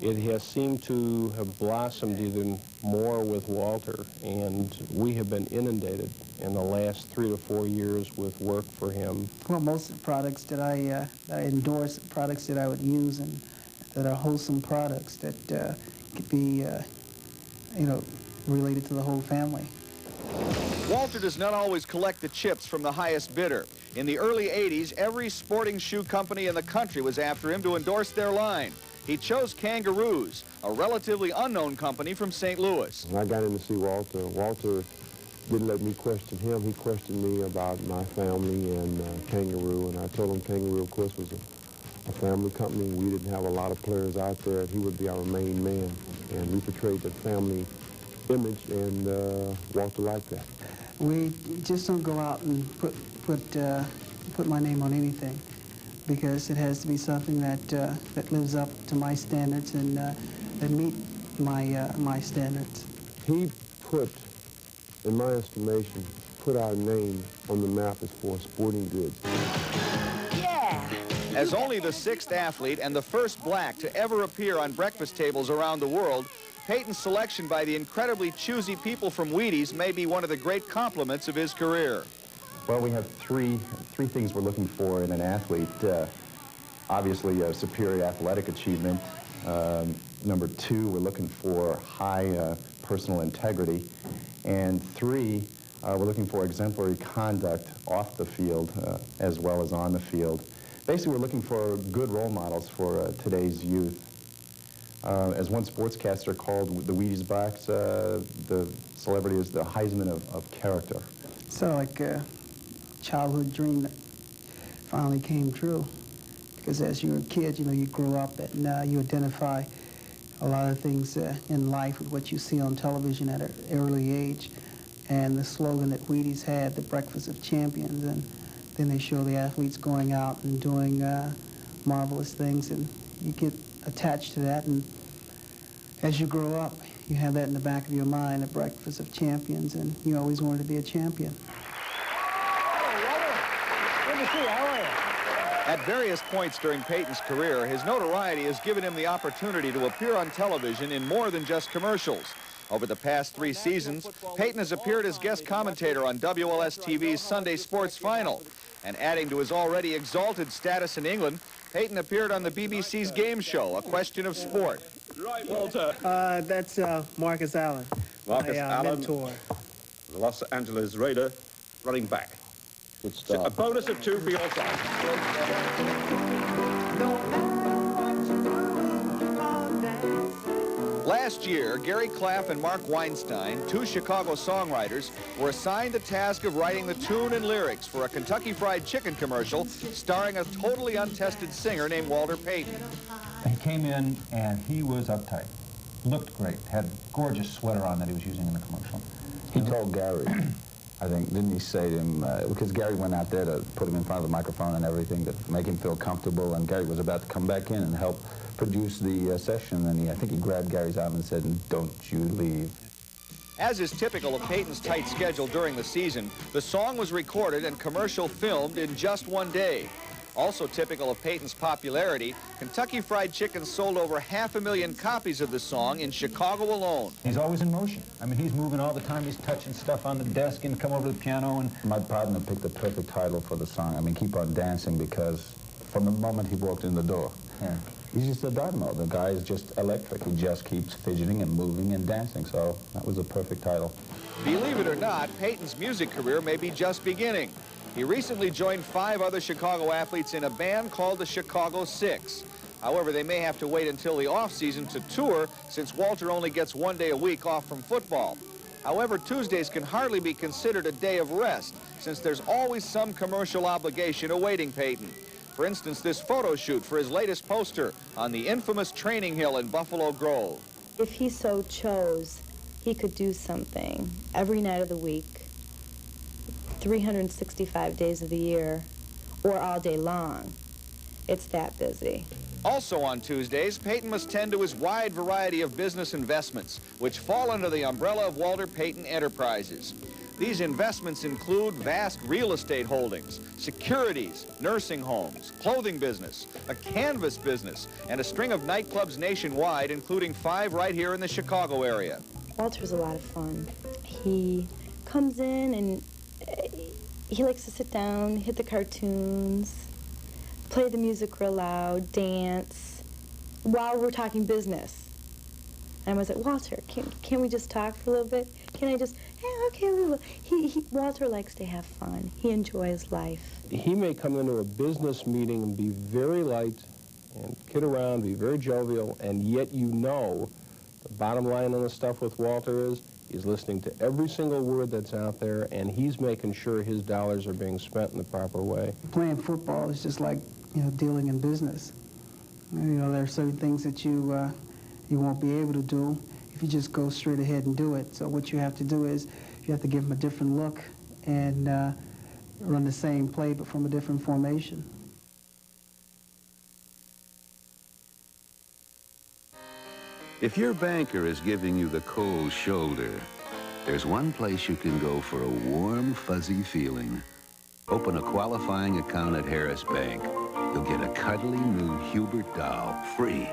it has seemed to have blossomed even more with Walter, and we have been inundated in the last 3 to 4 years with work for him. Well, most of the products that I endorse, products that I would use, and that are wholesome products that could be, you know, related to the whole family. Walter does not always collect the chips from the highest bidder. In the early 80s, every sporting shoe company in the country was after him to endorse their line. He chose Kangaroos, a relatively unknown company from St. Louis. When I got in to see Walter, Walter didn't let me question him. He questioned me about my family and Kangaroo, and I told him Kangaroo, of course, was a family company. We didn't have a lot of players out there, and he would be our main man. And we portrayed that family image, and Walter liked that. We just don't go out and put my name on anything, because it has to be something that that lives up to my standards and that meet my standards. He put, in my estimation, put our name on the map as far as sporting goods. As only the 6th athlete and the first black to ever appear on breakfast tables around the world, Payton's selection by the incredibly choosy people from Wheaties may be one of the great compliments of his career. Well, we have three things we're looking for in an athlete. Obviously, a superior athletic achievement. Number 2, we're looking for high personal integrity. And 3, We're looking for exemplary conduct off the field as well as on the field. Basically, we're looking for good role models for today's youth. As one sportscaster called the Wheaties Blacks, the celebrity is the Heisman of character. So like a childhood dream that finally came true. Because as you're a kid, you know, you grow up and you identify a lot of things in life with what you see on television at an early age. And the slogan that Wheaties had, the breakfast of champions, and then they show the athletes going out and doing marvelous things, and you get attached to that, and as you grow up, you have that in the back of your mind, the breakfast of champions, and you always wanted to be a champion. Good to see you. How are you? At various points during Payton's career, his notoriety has given him the opportunity to appear on television in more than just commercials. Over the past 3 seasons, Payton has appeared as guest commentator on WLS TV's Sunday Sports Final. And adding to his already exalted status in England, Payton appeared on the BBC's game show, A Question of Sport. Right, Walter. That's Marcus Allen, Marcus Allen, mentor. the Los Angeles Raider, running back. Good stuff. A bonus of 2 for your side. Last year, Gary Claff and Mark Weinstein, 2 Chicago songwriters, were assigned the task of writing the tune and lyrics for a Kentucky Fried Chicken commercial starring a totally untested singer named Walter Payton. He came in and he was uptight. Looked great. Had a gorgeous sweater on that he was using in the commercial. He told Gary, I think, didn't he say to him, because Gary went out there to put him in front of the microphone and everything to make him feel comfortable, and Gary was about to come back in and help produce the session, and I think he grabbed Gary's arm and said, "Don't you leave." As is typical of Payton's tight schedule during the season, the song was recorded and commercial filmed in just 1 day. Also typical of Payton's popularity, Kentucky Fried Chicken sold over 500,000 copies of the song in Chicago alone. He's always in motion. I mean, he's moving all the time. He's touching stuff on the desk and come over to the piano. And my partner picked the perfect title for the song. I mean, Keep on Dancing, because from the moment he walked in the door, yeah. He's just a dynamo. The guy is just electric. He just keeps fidgeting and moving and dancing. So that was a perfect title. Believe it or not, Payton's music career may be just beginning. He recently joined 5 other Chicago athletes in a band called the Chicago Six. However, they may have to wait until the off-season to tour, since Walter only gets 1 day a week off from football. However, Tuesdays can hardly be considered a day of rest, since there's always some commercial obligation awaiting Payton. For instance, this photo shoot for his latest poster on the infamous training hill in Buffalo Grove. If he so chose, he could do something every night of the week, 365 days of the year, or all day long. It's that busy. Also on Tuesdays, Payton must tend to his wide variety of business investments, which fall under the umbrella of Walter Payton Enterprises. These investments include vast real estate holdings, securities, nursing homes, clothing business, a canvas business, and a string of nightclubs nationwide, including 5 right here in the Chicago area. Walter's a lot of fun. He comes in and he likes to sit down, hit the cartoons, play the music real loud, dance, while we're talking business. And I was like, Walter, can we just talk for a little bit? Can I just, yeah, okay, we will. Walter likes to have fun. He enjoys life. He may come into a business meeting and be very light and kid around, be very jovial, and yet you know the bottom line on the stuff with Walter is he's listening to every single word that's out there, and he's making sure his dollars are being spent in the proper way. Playing football is just like, you know, dealing in business. You know, there are certain things that you won't be able to do if you just go straight ahead and do it. So what you have to do is you have to give them a different look and run the same play but from a different formation. If your banker is giving you the cold shoulder, there's one place you can go for a warm, fuzzy feeling. Open a qualifying account at Harris Bank. You'll get a cuddly new Hubert doll, free.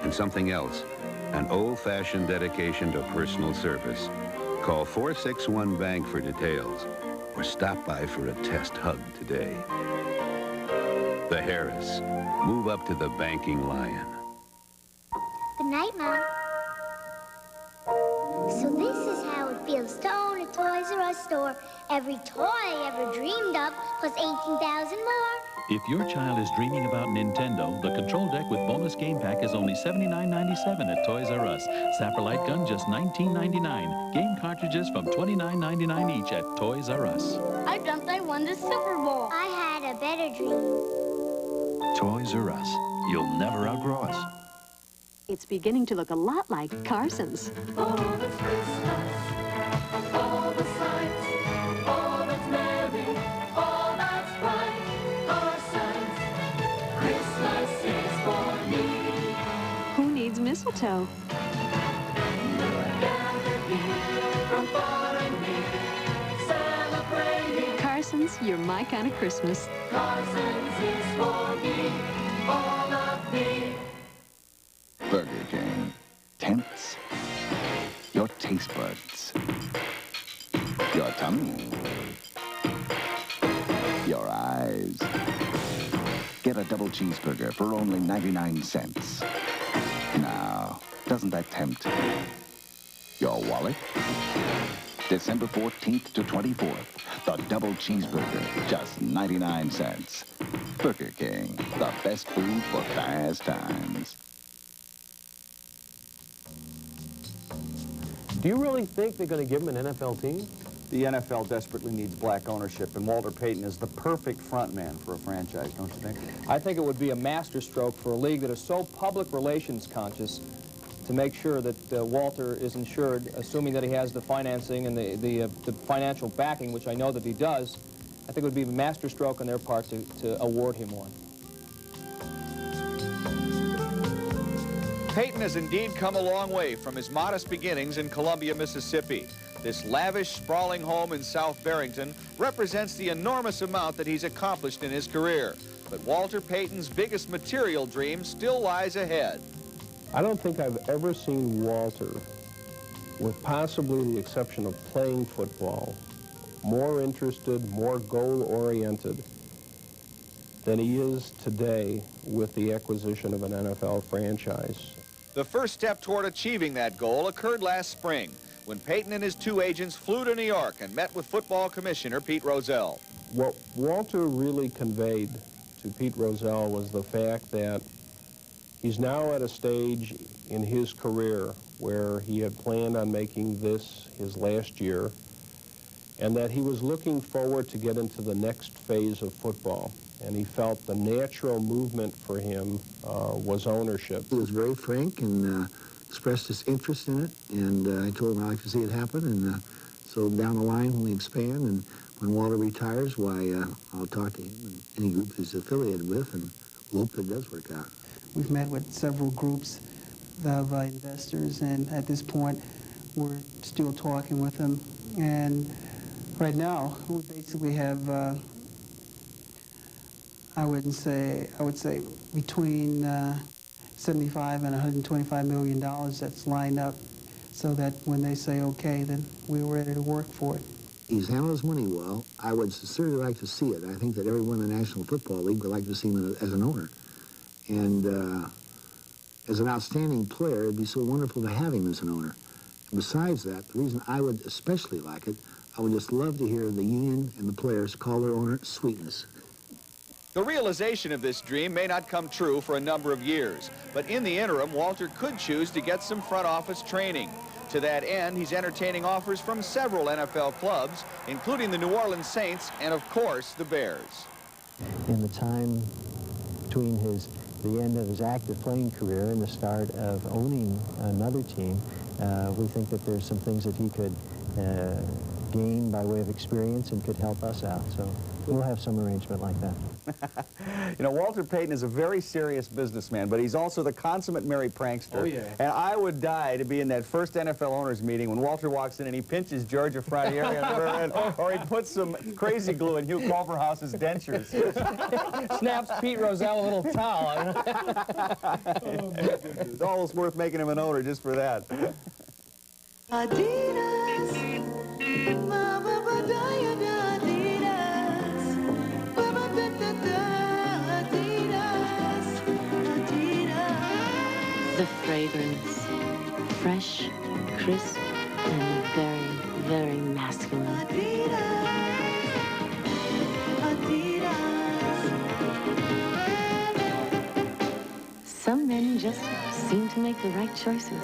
And something else, an old-fashioned dedication to personal service. Call 461-BANK for details, or stop by for a test hug today. The Harris. Move up to the banking lion. Good night, Mom. So this is how it feels to own a Toys R Us store. Every toy I ever dreamed of, plus 18,000 more. If your child is dreaming about Nintendo, the control deck with bonus game pack is only $79.97 at Toys R Us. Sapper light gun just $19.99. Game cartridges from $29.99 each at Toys R Us. I dreamt I won the Super Bowl. I had a better dream. Toys R Us. You'll never outgrow us. It's beginning to look a lot like Carson's. All that's Christmas, all the sights, all that's merry, all that's bright. Carson's, Christmas is for me. Who needs mistletoe? Gathered here from far and near, celebrating. Carson's, you're my kind of Christmas. Carson's is for me, all of me. Burger King. Tempts your taste buds, your tongue, your eyes. Get a double cheeseburger for only 99 cents. Now, doesn't that tempt your wallet? December 14th to 24th, the double cheeseburger, just 99 cents. Burger King, the best food for fast times. Do you really think they're going to give him an NFL team? The NFL desperately needs black ownership, and Walter Payton is the perfect front man for a franchise, don't you think? I think it would be a masterstroke for a league that is so public relations conscious to make sure that Walter is insured, assuming that he has the financing and the financial backing, which I know that he does. I think it would be a masterstroke on their part to award him one. Payton has indeed come a long way from his modest beginnings in Columbia, Mississippi. This lavish, sprawling home in South Barrington represents the enormous amount that he's accomplished in his career. But Walter Payton's biggest material dream still lies ahead. I don't think I've ever seen Walter, with possibly the exception of playing football, more interested, more goal-oriented than he is today with the acquisition of an NFL franchise. The first step toward achieving that goal occurred last spring when Payton and his two agents flew to New York and met with football commissioner Pete Rozelle. What Walter really conveyed to Pete Rozelle was the fact that he's now at a stage in his career where he had planned on making this his last year, and that he was looking forward to get into the next phase of football. And he felt the natural movement for him was ownership. He was very frank and expressed his interest in it, and I told him I'd like to see it happen, and so down the line when we expand and when Walter retires, why, I'll talk to him and any group he's affiliated with, and we'll hope it does work out. We've met with several groups of investors, and at this point, we're still talking with them, and right now, we basically have I would say between 75 and 125 million that's lined up, so that when they say okay, then we're ready to work for it. He's handled his money well. I would sincerely like to see it. I think that everyone in the National Football League would like to see him as an owner, and as an outstanding player, it'd be so wonderful to have him as an owner. And besides that, the reason I would especially like it, I would just love to hear the union and the players call their owner Sweetness. The realization of this dream may not come true for a number of years, but in the interim, Walter could choose to get some front office training. To that end, he's entertaining offers from several NFL clubs, including the New Orleans Saints and, of course, the Bears. In the time between the end of his active playing career and the start of owning another team, we think that there's some things that he could gain by way of experience and could help us out. So we'll have some arrangement like that. You know, Walter Payton is a very serious businessman, but he's also the consummate merry prankster. Oh, yeah. And I would die to be in that first NFL owners meeting when Walter walks in and he pinches Georgia Franieri on the rear end, or he puts some crazy glue in Hugh Culverhouse's dentures. Snaps Pete Rozelle a little towel. It's almost worth making him an owner just for that. Adidas, Mama Badaya Adidas, Mama Adidas, Adidas. The fragrance, fresh, crisp, and very very masculine. Some men just seem to make the right choices. In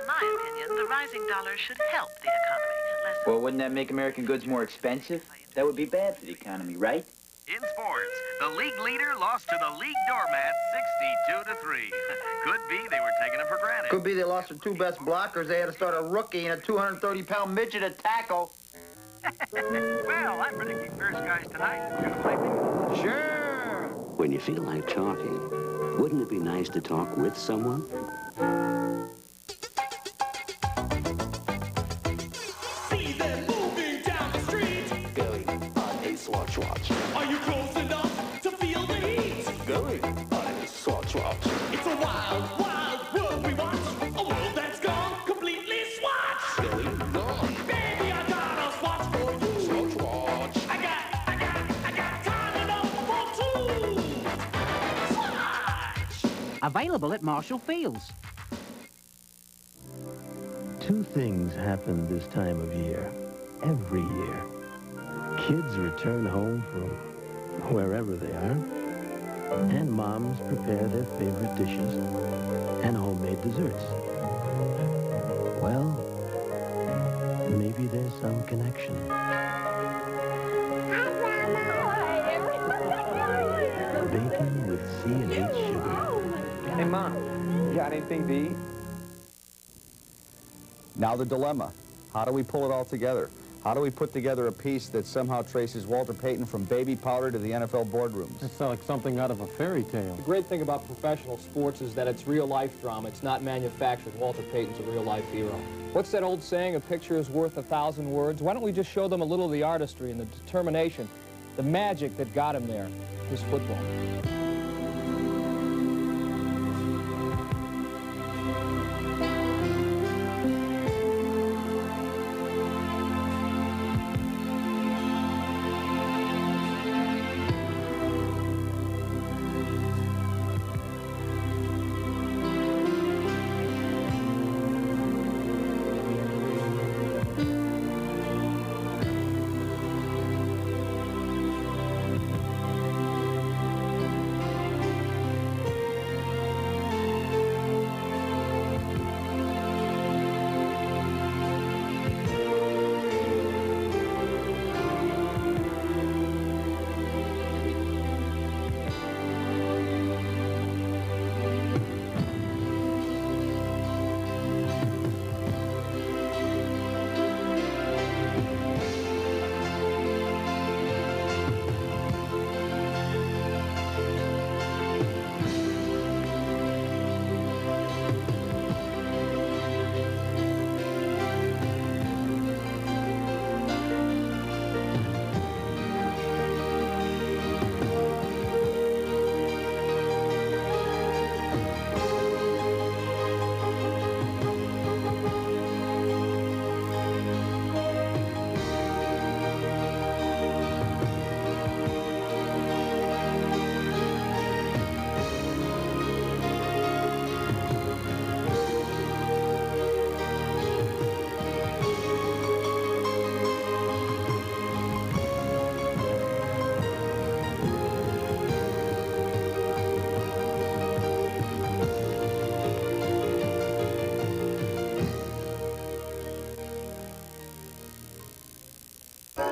my opinion, the rising dollar should help the economy. Well, wouldn't that make American goods more expensive? That would be bad for the economy, right? In sports, the league leader lost to the league doormat 62-3. Could be they were taking him for granted. Could be they lost their two best blockers. They had to start a rookie and a 230-pound midget at tackle. Well, I'm predicting fair skies tonight. Gonna play me? Sure. When you feel like talking, wouldn't it be nice to talk with someone? See them moving down the street. Going on a Swatch watch. Are you close enough to feel the heat? Going on a Swatch watch. It's a wild, wild world we watch. A world that's gone completely swatch. Going on. Baby, I got a swatch for you. Swatch watch. I got time enough for two. Swatch. Available at Marshall Fields. Two things happen this time of year, every year. Kids return home from wherever they are, and moms prepare their favorite dishes and homemade desserts. Well, maybe there's some connection. Baking with C&H sugar. Hey, Mom, you got anything to eat? Now the dilemma. How do we pull it all together? How do we put together a piece that somehow traces Walter Payton from baby powder to the NFL boardrooms? It's like something out of a fairy tale. The great thing about professional sports is that it's real-life drama. It's not manufactured. Walter Payton's a real-life hero. What's that old saying, a picture is worth 1,000 words? Why don't we just show them a little of the artistry and the determination, the magic that got him there, his football.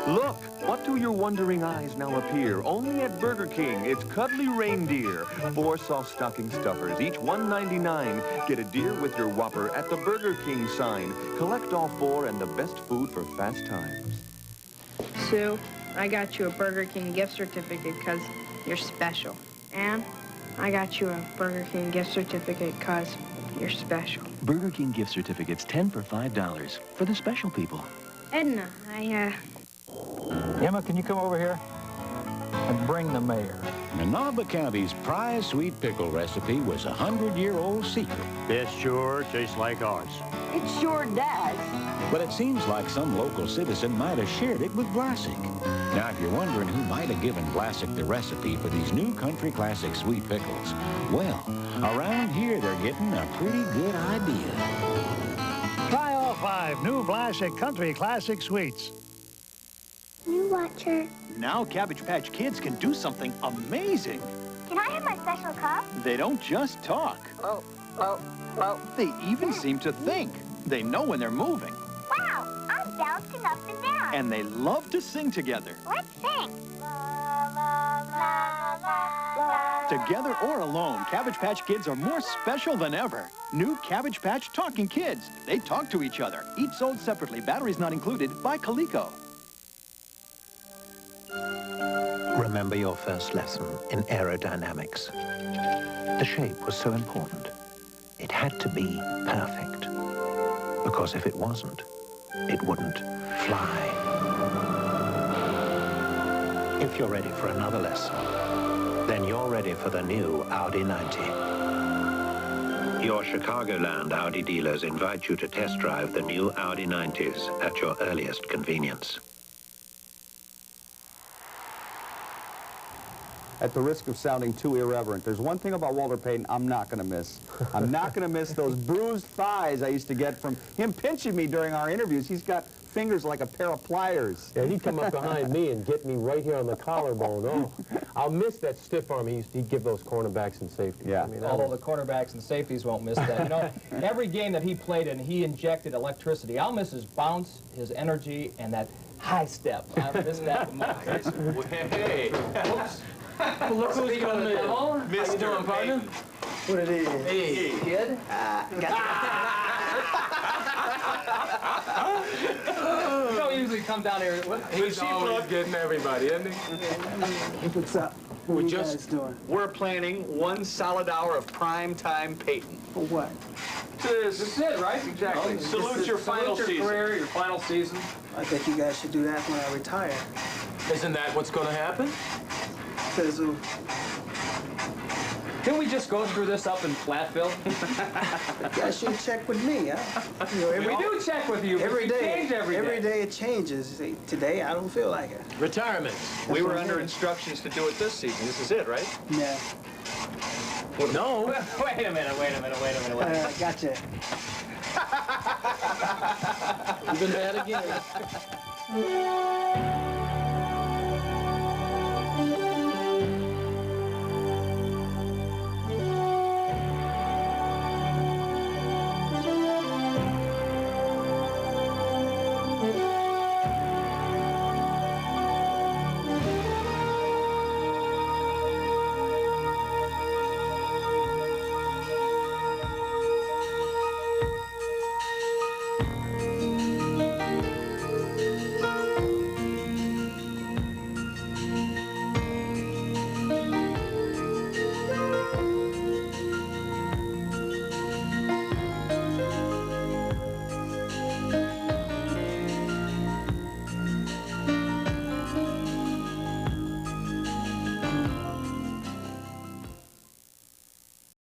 Look, what do your wondering eyes now appear? Only at Burger King, it's Cuddly Reindeer. 4 soft stocking stuffers, each $1.99. Get a deer with your Whopper at the Burger King sign. Collect all 4 and the best food for fast times. Sue, I got you a Burger King gift certificate because you're special. And I got you a Burger King gift certificate because you're special. Burger King gift certificates, 10 for $5 for the special people. Edna, Emma, can you come over here and bring the mayor? Manawba County's prize sweet pickle recipe was a 100-year-old secret. This sure tastes like ours. It sure does. But it seems like some local citizen might have shared it with Vlasic. Now, if you're wondering who might have given Vlasic the recipe for these new country classic sweet pickles, well, around here they're getting a pretty good idea. Kyle 5 new Vlasic Country Classic Sweets. You watch her. Now Cabbage Patch Kids can do something amazing. Can I have my special cup? They don't just talk. Oh. They even seem to think. They know when they're moving. Wow, I'm bouncing up and down. And they love to sing together. Let's sing. La, la, la, la, la. Together or alone, Cabbage Patch Kids are more special than ever. New Cabbage Patch Talking Kids. They talk to each other. Each sold separately, batteries not included, by Coleco. Remember your first lesson in aerodynamics. The shape was so important. It had to be perfect. Because if it wasn't, it wouldn't fly. If you're ready for another lesson, then you're ready for the new Audi 90. Your Chicagoland Audi dealers invite you to test drive the new Audi 90s at your earliest convenience. At the risk of sounding too irreverent, there's one thing about Walter Payton I'm not going to miss. I'm not going to miss those bruised thighs I used to get from him pinching me during our interviews. He's got fingers like a pair of pliers. Yeah, he'd come up behind me and get me right here on the collarbone. Oh, I'll miss that stiff arm he'd give those cornerbacks and safeties. Yeah. I mean, although the cornerbacks and safeties won't miss that. You know, every game that he played in, he injected electricity. I'll miss his bounce, his energy, and that high step. I miss that the most. Hey, whoops. Well, look who's coming in. How you doing, partner? What it is? Hey, kid. You don't usually come down here. He's always getting everybody, isn't he? What's up? What are you guys doing? We're planning one solid hour of prime time Payton. For what? This is it, right? Exactly. Salute your final season. Career, your final season. I think you guys should do that when I retire. Isn't that what's going to happen? Can we just go through this up in Flatville? You guys should check with me, huh? You know, we do check with you. Every day. Change every day it changes. See, today, I don't feel like it. Retirement. We were under instructions to do it this season. This is it, right? Yeah. Well, no. Wait a minute. Gotcha. You've been bad again.